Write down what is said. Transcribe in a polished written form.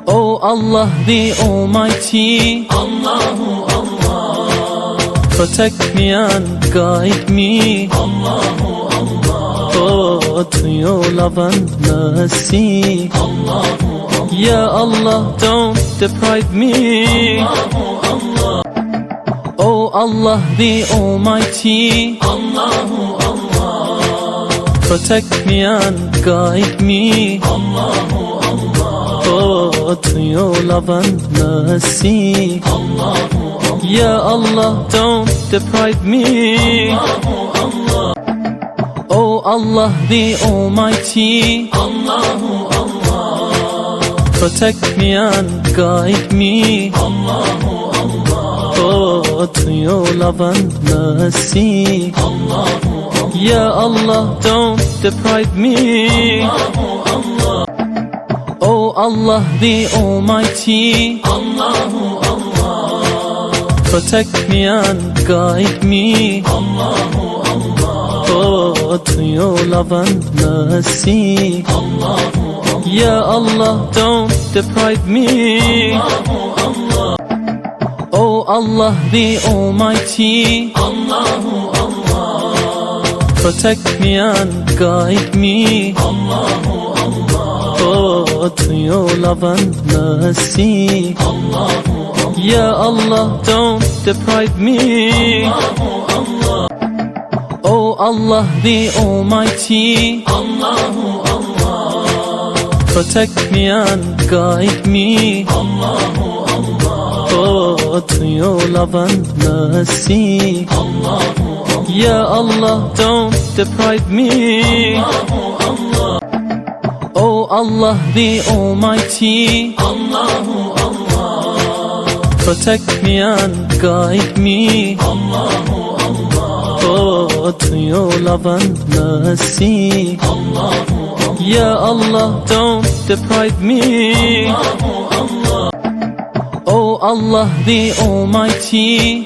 O Allah the Almighty, Allahu Allah, protect me and guide me, Allahu Allah, oh, to your love and mercy. Allahu Allah, Ya Allah, don't deprive me. Allahu Allah, O Allah the Almighty, Allahu Allah, protect me and guide me, Allahu Allah, oh, to your love and mercy. Allahu Allah, Ya Allah, don't deprive me. Allahu Allah, O Allah the Almighty, Allahu Allah, protect me and guide me, Allahu Allah, oh, to your love and mercy. Allahu Allah, Ya Allah, don't deprive me. Allahu Allah, O Allah the Almighty, Allahu Allah, protect me and guide me, Allahu Allah, oh, to your love and mercy. Allahu Allah, Ya Allah, don't deprive me. Allahu Allah, O Allah the Almighty, Allahu Allah, protect me and guide me, Allahu Allah, oh, to your love and mercy. Allahu Allah, Ya Allah, don't deprive me. Allahu Allah, O Allah the Almighty, Allahu Allah, protect me and guide me, Allahu Allah, oh, to your love and mercy. Allahu Allah, Ya Allah, don't deprive me. Allahu Allah, O Allah the Almighty, Allahu Allah, protect me and guide me, Allahu Allah, oh, to your love and mercy. Allahu Allah, Ya Allah, don't deprive me. Allahu Allah, O Allah the Almighty,